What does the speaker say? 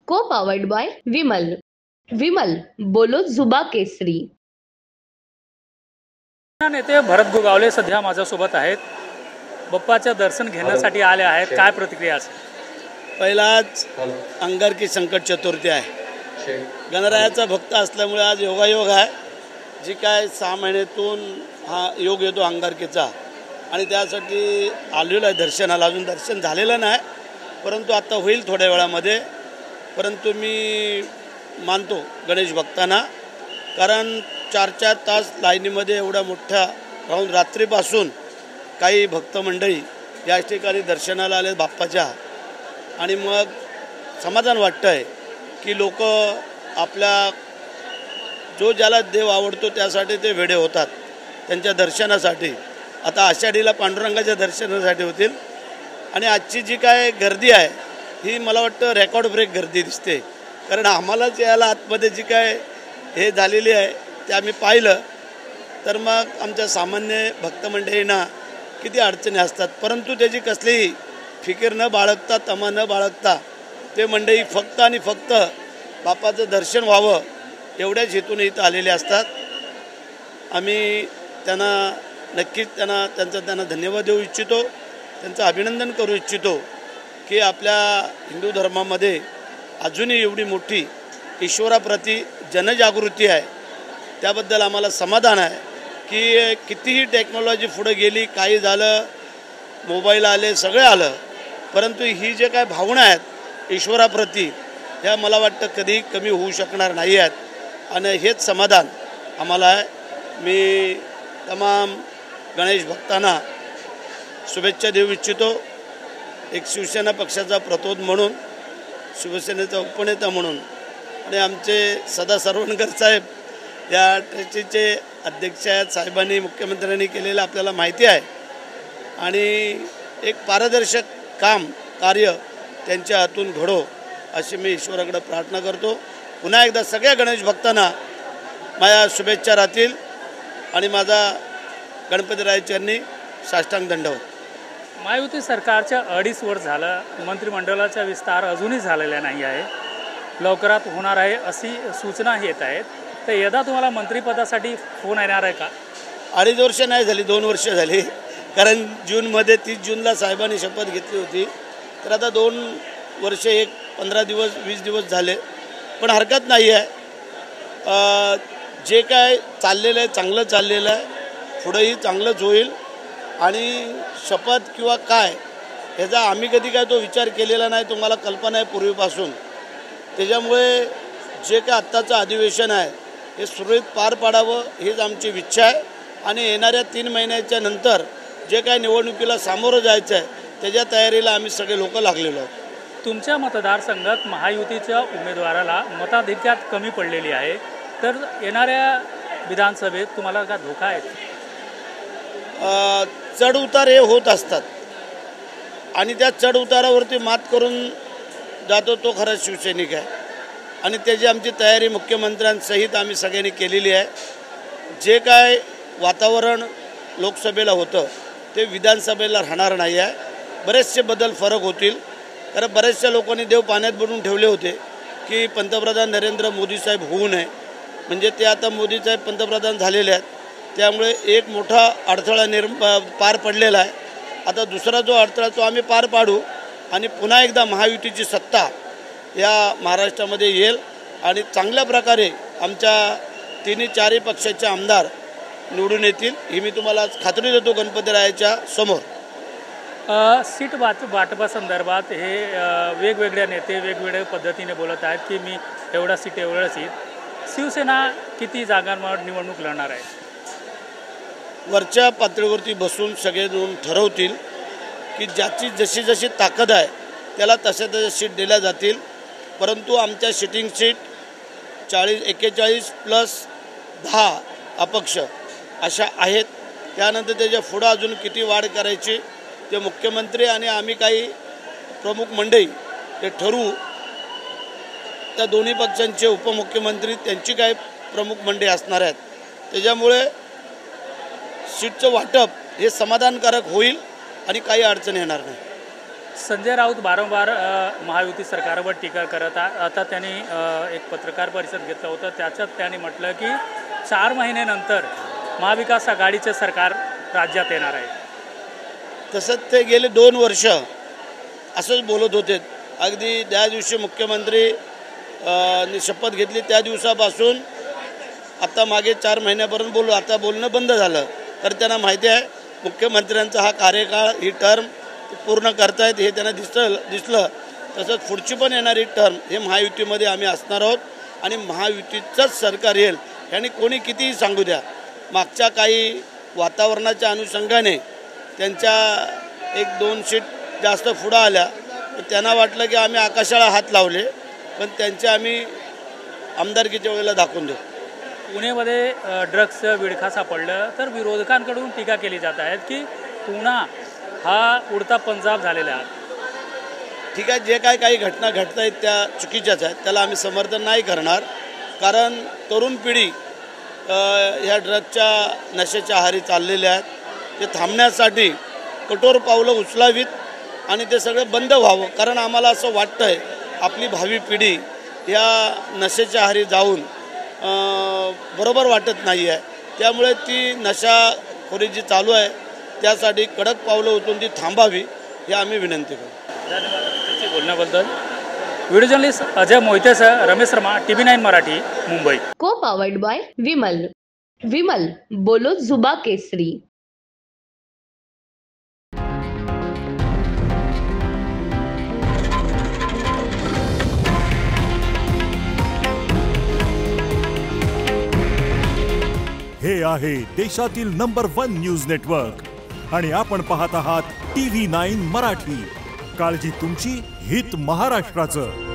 को powered bye Vimal. Vimal बोलो जुबा केसरी. नेते भरत गोगावले सध्या माझ्यासोबत आहेत. बाप्पाचं दर्शन घेण्यासाठी आले आहेत. काय प्रतिक्रिया असेल? पहिलाच अंगारकी संकट चतुर्थी आहे. गणरायाचा भक्त असल्यामुळे आज योगायोग आहे. जी काय 6 महिन्यातून हा योग येतो अंगारकीचा आणि त्यासाठी आलेलो आहे दर्शनाला. अजून दर्शन झालेलं नाही, परंतु आता होईल थोड्या वेळामध्ये. परंतु मी मानतो गणेश भक्तांना, कारण 4-4 तास लाईनीमध्ये एवढ्या मोठ्या राहून रात्रीपासून काही भक्त मंडळी या ठिकाणी दर्शनाला आले बाप्पाच्या. आणि मग समाधान वाटतं आहे की लोक आपल्या जो ज्याला देव आवडतो त्यासाठी ते वेडे होतात त्यांच्या दर्शनासाठी. आता आषाढीला पांडुरंगाच्या दर्शनासाठी होतील. आणि आजची जी काय गर्दी आहे ही मला वाटतं रेकॉर्ड ब्रेक गर्दी दिसते, कारण आम्हालाच यायला आतमध्ये जी काय हे झालेली आहे ते आम्ही पाहिलं. तर मग आमच्या सामान्य भक्तमंडळींना किती अडचणी असतात, परंतु त्याची कसलीही फिकीर न बाळगता, तमा न बाळगता ते मंडळी फक्त आणि फक्त बापाचं दर्शन व्हावं एवढ्याच हेतून इथं आलेले असतात. आम्ही त्यांना नक्कीच त्यांना धन्यवाद देऊ इच्छितो, त्यांचं अभिनंदन करू इच्छितो की आपल्या हिंदू धर्मामध्ये अजूनही एवढी मोठी ईश्वराप्रती जनजागृती आहे. त्याबद्दल आम्हाला समाधान आहे की कितीही टेक्नॉलॉजी पुढे गेली, काही झालं, मोबाईल आले, सगळे आलं, परंतु ही जे काय भावना आहेत ईश्वराप्रती ह्या मला वाटतं कधी कमी होऊ शकणार नाही आहेत. आणि हेच समाधान आम्हाला आहे. मी तमाम गणेश भक्तांना शुभेच्छा देऊ इच्छितो. एक शिवसेना पक्षाचा प्रतोद म्हणून, शिवसेनेचा उपनेता म्हणून, आणि आमचे सदा सरवणकर साहेब या ट्रस्टीचे अध्यक्ष आहेत. साहेबांनी, मुख्यमंत्र्यांनी केलेलं आपल्याला माहिती आहे. आणि एक पारदर्शक कार्य त्यांच्या हातून घडो अशी मी ईश्वराकडे प्रार्थना करतो. पुन्हा एकदा सगळ्या गणेश भक्तांना माझ्या शुभेच्छा राहतील आणि माझा गणपतीराय चरणी साष्टांग दंडवत. महायुती सरकारच्या 2.5 वर्ष झालं, मंत्रिमंडळाचा विस्तार अजूनही झालेला नाही आहे. लवकरात होणार आहे अशी सूचना येत आहेत. तर यदा तुम्हाला मंत्रिपदासाठी फोन येणार आहे का? 2.5 वर्ष नाही झाली, 2 वर्ष झाली, कारण जूनमध्ये 30 जूनला साहेबांनी शपथ घेतली होती. तर आता 2 वर्ष 15 दिवस 20 दिवस झाले, पण हरकत नाही आहे. जे काय चाललेलं आहे चांगलं चाललेलं आहे, पुढंही चांगलंच होईल. आणि शपथ किंवा काय ह्याचा आम्ही कधी काय तो विचार केलेला नाही, तुम्हाला कल्पना आहे पूर्वीपासून. त्याच्यामुळे जे काय आत्ताचं अधिवेशन आहे हे सुरळीत पार पाडावं हीच आमची इच्छा आहे. आणि येणाऱ्या 3 महिन्याच्या नंतर जे काय निवडणुकीला सामोरं जायचं आहे त्याच्या तयारीला आम्ही सगळे लोक लागलेलो आहोत. तुमच्या मतदारसंघात महायुतीच्या उमेदवाराला मताधिक्यात कमी पडलेली आहे, तर येणाऱ्या विधानसभेत तुम्हाला का धोका आहे? चढ उतार हे होत असतात आणि त्या चढ उतारावरती मात करून जातो तो खरा शिवसैनिक आहे. आणि त्याची आमची तयारी मुख्यमंत्र्यांसहित आम्ही सगळ्यांनी केलेली आहे. जे काय वातावरण लोकसभेला होतं ते विधानसभेला राहणार नाही आहे. बरेचसे बदल फरक होतील, कारण बऱ्याचशा लोकांनी देव पाण्यात बुडवून ठेवले होते की पंतप्रधान नरेंद्र मोदी साहेब होऊ नये. म्हणजे ते आता मोदी साहेब पंतप्रधान झालेले आहेत, त्यामुळे एक मोठा अडथळा पार पडलेला आहे. आता दुसरा जो अडथळा तो आम्ही पार पाडू आणि पुन्हा एकदा महायुतीची सत्ता या महाराष्ट्रामध्ये येईल आणि चांगल्या प्रकारे आमच्या 3-4 पक्षाचे आमदार निवडून येतील ही मी तुम्हाला खात्री देतो गणपतीरायाच्या समोर. सीट वाटपासंदर्भात हे वेगवेगळ्या नेते वेगवेगळ्या पद्धतीने बोलत आहेत की मी एवढा सीट. शिवसेना किती जागांवर निवडणूक लढणार आहे? वरच्या पातळीवरती बसून सगळे मिळून ठरवतील की ज्याची जशी जशी ताकद आहे त्याला तशा सीट दिल्या जातील. परंतु आमच्या सिटिंग सीट 41 + 10 अपक्ष अशा आहेत. त्यानंतर त्याच्या पुढं अजून किती वाढ करायची ते मुख्यमंत्री आणि आम्ही काही प्रमुख मंडळी ते ठरवू. त्या दोन्ही पक्षांचे उपमुख्यमंत्री त्यांची काही प्रमुख मंडळी असणार आहेत. त्याच्यामुळे सीटचं वाटप हे समाधानकारक होईल आणि काही अडचण येणार नाही. संजय राऊत वारंवार महायुती सरकारवर टीका करत आता त्यांनी एक पत्रकार परिषद घेतलं होतं. त्याच्यात त्यांनी म्हटलं की 4 महिन्यानंतर महाविकास आघाडीचे सरकार राज्यात येणार आहे. तसंच ते गेले 2 वर्ष असंच बोलत होते. अगदी त्या दिवशी मुख्यमंत्री शपथ घेतली त्या दिवसापासून आता मागे 4 महिन्यापर्यंत बोलू, आता बोलणं बंद झालं. तर त्यांना माहिती आहे मुख्यमंत्र्यांचा हा कार्यकाळ, ही टर्म पूर्ण करतायत हे त्यांना दिसलं. तसंच पुढची पण येणारी टर्म हे महायुतीमध्ये आम्ही असणार आहोत आणि महायुतीचंच सरकार येईल. यांनी कोणी कितीही सांगू द्या. मागच्या काही वातावरणाच्या अनुषंगाने त्यांच्या 1-2 सीट जास्त पुढं आल्या. त्यांना वाटलं की आम्ही आकाशाला हात लावले, पण त्यांचे आम्ही आमदारकीच्या वेळेला दाखवून देऊ. पुणेमध्ये ड्रग्सचं विळखा सापडलं तर विरोधकांकडून टीका केली जात आहेत की पुणा हा उडता पंजाब झालेला आहे. ठीक आहे, जे काही घटना घडत आहेत त्या चुकीच्याच आहेत, त्याला आम्ही समर्थन नाही करणार. कारण तरुण पिढी ह्या ड्रग्सच्या नशेच्या आहारी चाललेल्या आहेत. ते थांबण्यासाठी कठोर पावलं उचलावीत आणि ते सगळं बंद व्हावं. कारण आम्हाला असं वाटतं आहे आपली भावी पिढी या नशेच्या आहारी जाऊन बरोबर वाटत नाही आहे. त्यामुळे ती नशाखोरी जी चालू आहे त्यासाठी कडक पावलं उचलून ती थांबावी ही आम्ही विनंती करू. धन्यवाद बोलण्याबद्दल. व्हिडिओ जर्नलिस्ट अजय मोहितेसह Ramesh Sharma, TV9 Marathi, Mumbai. Co powered bye Vimal. Vimal बोलो जुबा केसरी. हे आहे देशातील नंबर 1 न्यूज नेटवर्क आणि आपण पाहत आहात TV9 मराठी. काळजी तुमची, हित महाराष्ट्राचं.